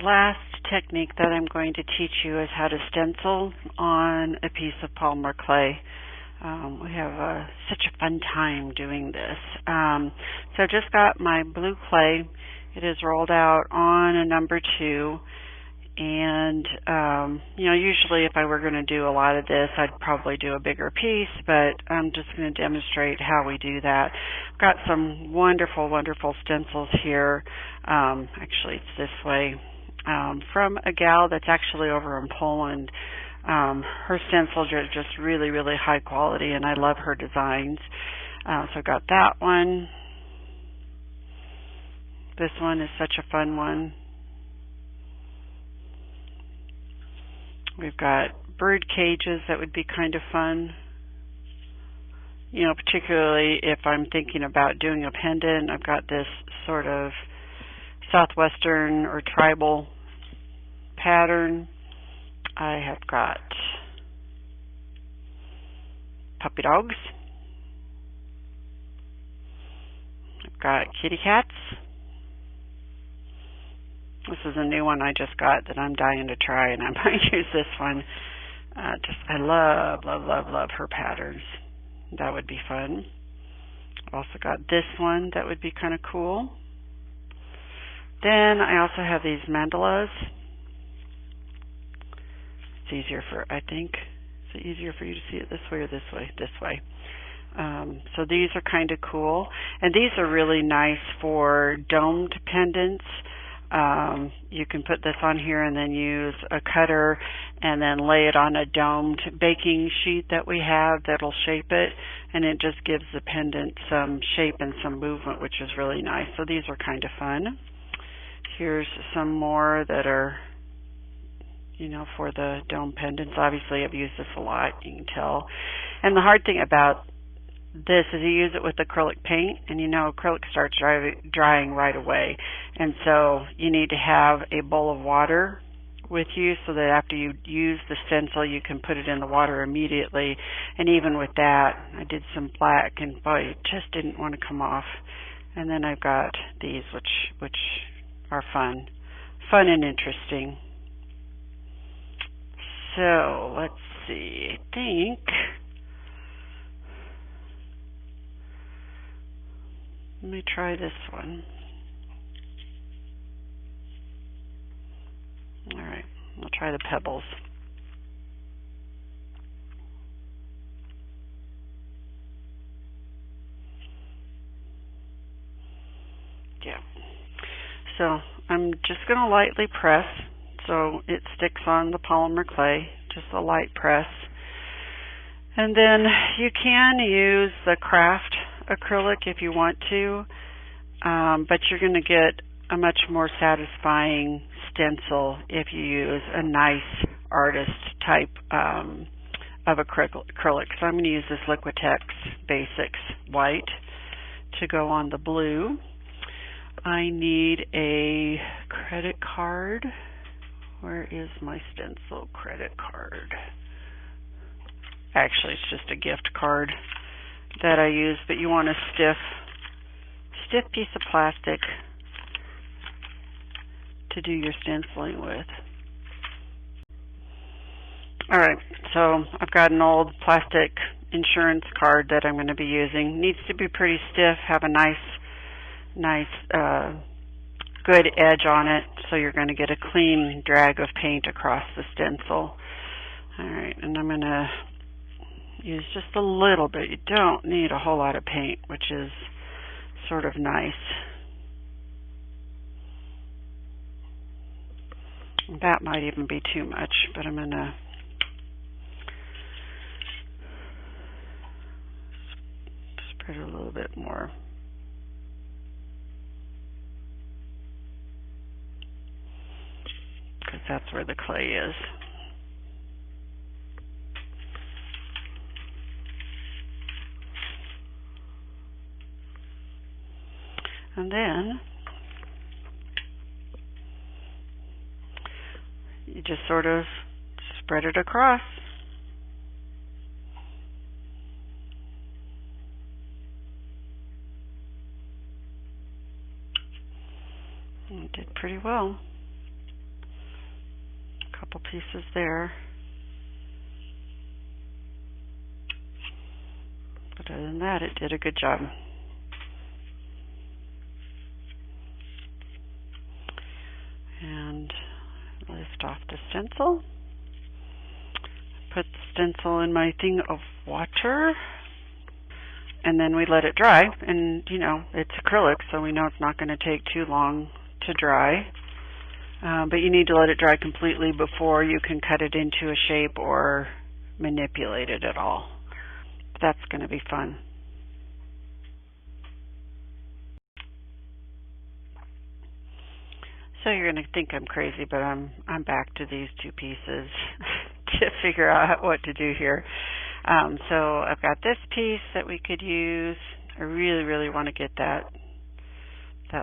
last technique that I'm going to teach you is how to stencil on a piece of polymer clay. We have such a fun time doing this. So I've just got my blue clay. It is rolled out on a number 2. And, usually if I were going to do a lot of this, I'd probably do a bigger piece, but I'm just going to demonstrate how we do that. I've got some wonderful, wonderful stencils here. Actually, it's this way, from a gal that's actually over in Poland. Her stencils are just really, really high quality, and I love her designs. So I've got that one. This one is such a fun one. We've got bird cages that would be kind of fun. Particularly if I'm thinking about doing a pendant. I've got this sort of southwestern or tribal pattern. I have got puppy dogs. I've got kitty cats. This is a new one I just got that I'm dying to try, and I might use this one. I love, love, love, love her patterns. That would be fun. I've also got this one that would be kind of cool. Then I also have these mandalas. It's easier I think, is it easier for you to see it this way or this way? This way. So these are kind of cool. And these are really nice for domed pendants. You can put this on here and then use a cutter and then lay it on a domed baking sheet that we have that'll shape it, and it just gives the pendant some shape and some movement, which is really nice. So these are kind of fun. Here's some more that are, for the dome pendants. Obviously, I've used this a lot, you can tell. And the hard thing about this is you use it with acrylic paint, and acrylic starts drying right away, and so you need to have a bowl of water with you so that after you use the stencil you can put it in the water immediately. And even with that, I did some black, and boy, it just didn't want to come off. And then I've got these which are fun and interesting. So let's see, I think let me try this one. All right, I'll try the pebbles. Yeah. So I'm just going to lightly press so it sticks on the polymer clay, just a light press. And then you can use the craft acrylic if you want to, but you're going to get a much more satisfying stencil if you use a nice artist type of acrylic. So I'm going to use this Liquitex Basics White to go on the blue. I need a credit card. Where is my stencil credit card? Actually, it's just a gift card that I use, but you want a stiff piece of plastic to do your stenciling with. Alright, so I've got an old plastic insurance card that I'm going to be using. Needs to be pretty stiff, have a nice good edge on it, so you're going to get a clean drag of paint across the stencil. Alright, and I'm going to use just a little bit. You don't need a whole lot of paint, which is sort of nice. That might even be too much, but I'm going to spread it a little bit more. Because that's where the clay is. And then you just sort of spread it across. And it did pretty well. couple pieces there. But other than that, it did a good job. And lift off the stencil. Put the stencil in my thing of water. And then we let it dry. And, you know, it's acrylic, so we know it's not going to take too long to dry. But you need to let it dry completely before you can cut it into a shape or manipulate it at all. That's going to be fun. So you're going to think I'm crazy, but I'm back to these two pieces to figure out what to do here. So I've got this piece that we could use. I really, really want to get that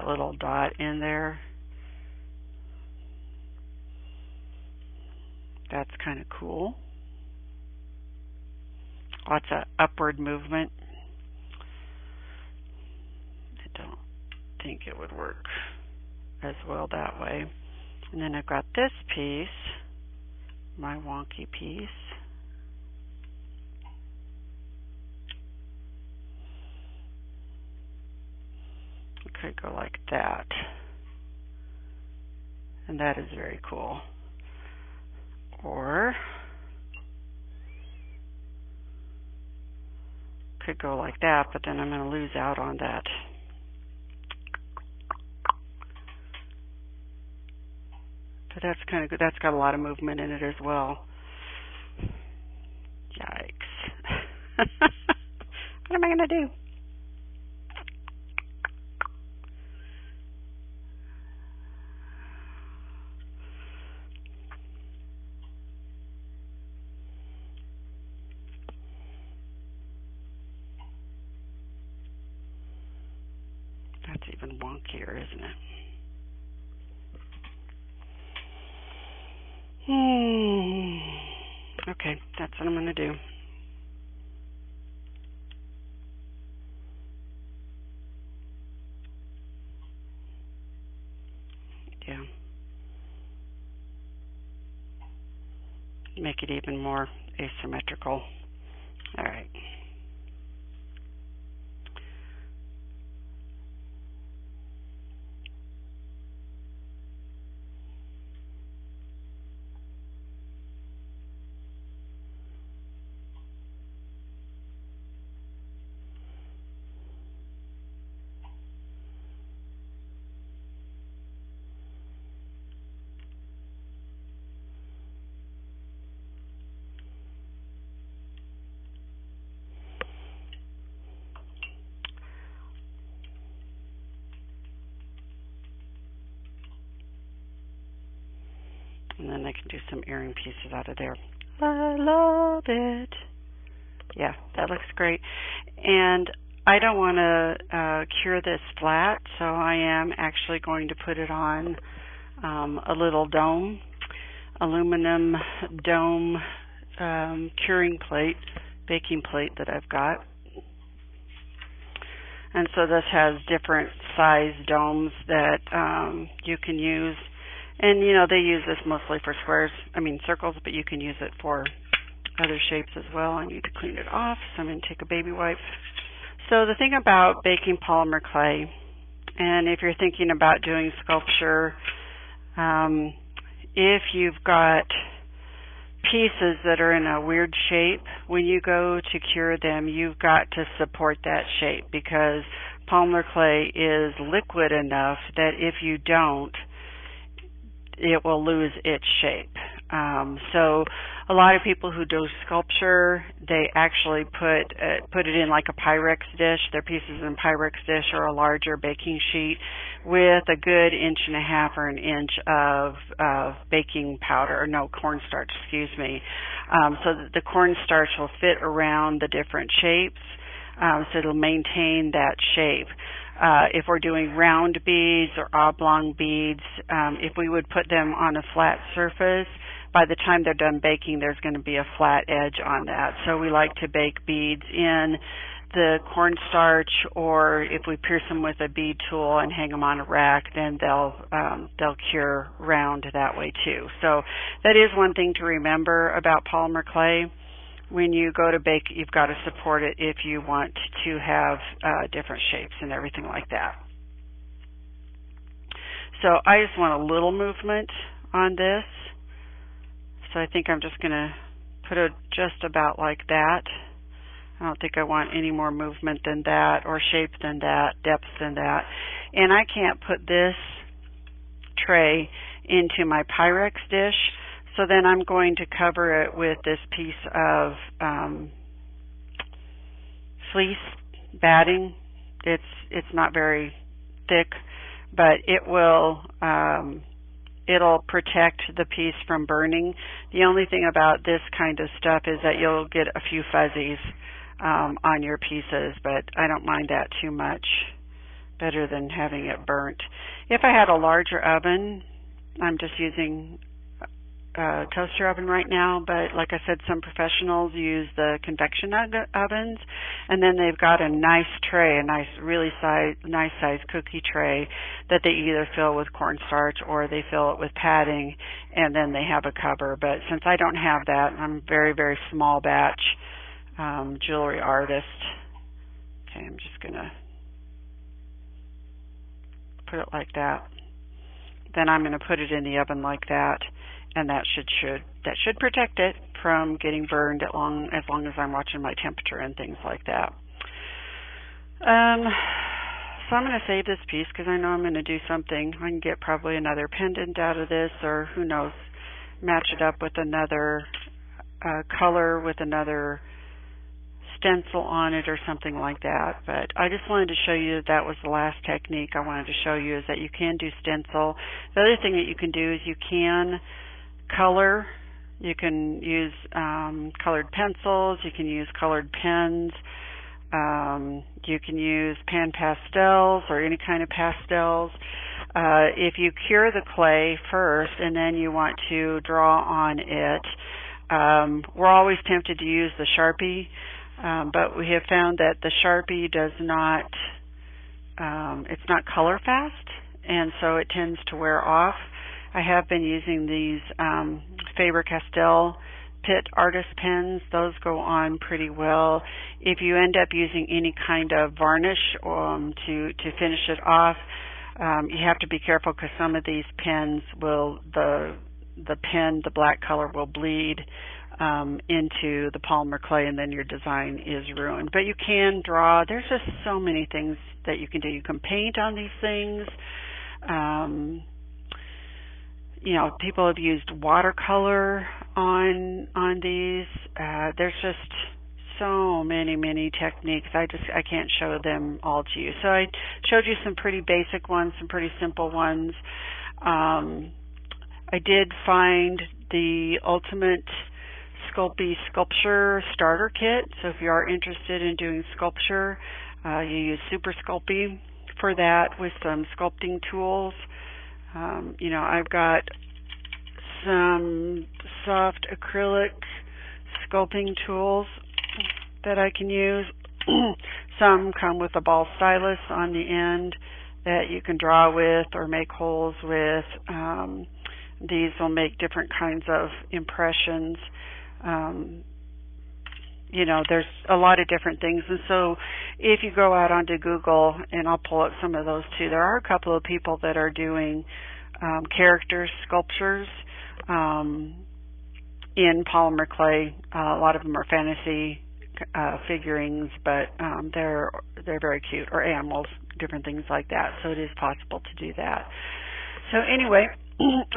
little dot in there. That's kind of cool. Lots of upward movement. I don't think it would work as well that way. And then I've got this piece, my wonky piece. It could go like that. And that is very cool. Or could go like that, but then I'm going to lose out on that. But that's kind of good. That's got a lot of movement in it as well. Yikes. What am I going to do? That's even wonkier, isn't it? Okay, that's what I'm going to do. Yeah. Make it even more asymmetrical. All right. And then I can do some earring pieces out of there. I love it. Yeah, that looks great. And I don't want to cure this flat, so I am actually going to put it on a little dome, aluminum dome curing plate, baking plate that I've got. And so this has different size domes that you can use. And, you know, they use this mostly for circles, but you can use it for other shapes as well. I need to clean it off, so I'm going to take a baby wipe. So the thing about baking polymer clay, and if you're thinking about doing sculpture, if you've got pieces that are in a weird shape, when you go to cure them, you've got to support that shape, because polymer clay is liquid enough that if you don't, it will lose its shape. So a lot of people who do sculpture, they actually put it in like a Pyrex dish, their pieces in Pyrex dish or a larger baking sheet with a good 1.5 or an inch of baking powder, or no, cornstarch, excuse me, so that the cornstarch will fit around the different shapes, so it'll maintain that shape. If we're doing round beads or oblong beads, if we would put them on a flat surface, by the time they're done baking, there's going to be a flat edge on that. So we like to bake beads in the cornstarch, or if we pierce them with a bead tool and hang them on a rack, then they'll cure round that way too. So that is one thing to remember about polymer clay. When you go to bake, you've got to support it if you want to have different shapes and everything like that. So I just want a little movement on this. So I think I'm just going to put it just about like that. I don't think I want any more movement than that, or shape than that, depth than that. And I can't put this tray into my Pyrex dish, so then I'm going to cover it with this piece of fleece batting. It's not very thick, but it will it'll protect the piece from burning. The only thing about this kind of stuff is that you'll get a few fuzzies on your pieces, but I don't mind that too much. Better than having it burnt. If I had a larger oven, I'm just using a toaster oven right now, but like I said, some professionals use the convection ovens, and then they've got a nice tray, a nice, really nice size cookie tray that they either fill with cornstarch or they fill it with padding, and then they have a cover. But since I don't have that, I'm very, very small batch jewelry artist. Okay, I'm just gonna put it like that. Then I'm going to put it in the oven like that, and that should protect it from getting burned as long as I'm watching my temperature and things like that. So I'm going to save this piece because I know I'm going to do something. I can get probably another pendant out of this, or who knows, match it up with another color with another stencil on it or something like that. But I just wanted to show you that was the last technique I wanted to show you, is that you can do stencil. The other thing that you can do is you can color. You can use colored pencils, you can use colored pens, you can use pan pastels or any kind of pastels. If you cure the clay first and then you want to draw on it, we're always tempted to use the Sharpie. But we have found that the Sharpie does not, it's not color fast, and so it tends to wear off. I have been using these Faber-Castell Pitt Artist pens. Those go on pretty well. If you end up using any kind of varnish to finish it off, you have to be careful because some of these pens will, the black color will bleed into the polymer clay, and then your design is ruined. But you can draw. There's just so many things that you can do. You can paint on these things. You know, people have used watercolor on these. There's just so many techniques. I can't show them all to you. So I showed you some pretty basic ones, some pretty simple ones. I did find the Ultimate Sculpey Sculpture Starter Kit. So if you are interested in doing sculpture, you use Super Sculpey for that with some sculpting tools. You know, I've got some soft acrylic sculpting tools that I can use. Some come with a ball stylus on the end that you can draw with or make holes with. These will make different kinds of impressions. You know, there's a lot of different things. And so if you go out onto Google, and I'll pull up some of those too, there are a couple of people that are doing character sculptures in polymer clay. A lot of them are fantasy figurines, but they're very cute, or animals, different things like that. So it is possible to do that. So anyway,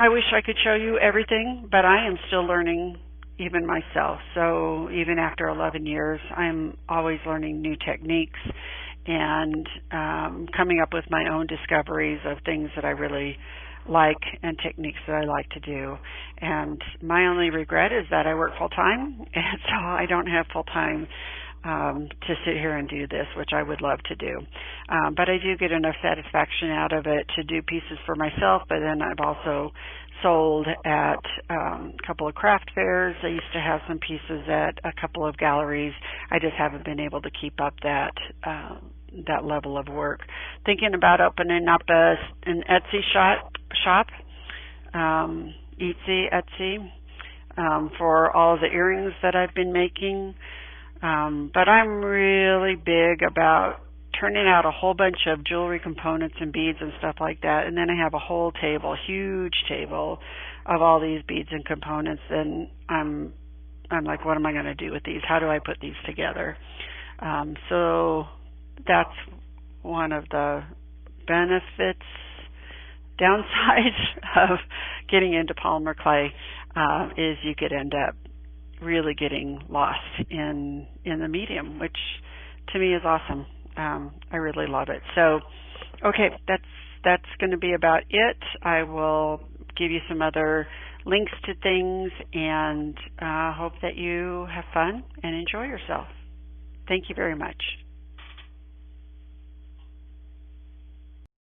I wish I could show you everything, but I am still learning even myself. So even after 11 years, I'm always learning new techniques and coming up with my own discoveries of things that I really like and techniques that I like to do. And my only regret is that I work full-time, and so I don't have full-time to sit here and do this, which I would love to do. But I do get enough satisfaction out of it to do pieces for myself, but then I've also sold at a couple of craft fairs. I used to have some pieces at a couple of galleries. I just haven't been able to keep up that level of work. Thinking about opening up an Etsy shop, Etsy, for all of the earrings that I've been making. But I'm really big about turning out a whole bunch of jewelry components and beads and stuff like that, and then I have a whole table, huge table, of all these beads and components, and I'm like, what am I going to do with these? How do I put these together? So that's one of the benefits, downsides of getting into polymer clay, is you could end up really getting lost in the medium, which to me is awesome. I really love it. So, okay, that's going to be about it. I will give you some other links to things, and hope that you have fun and enjoy yourself. Thank you very much.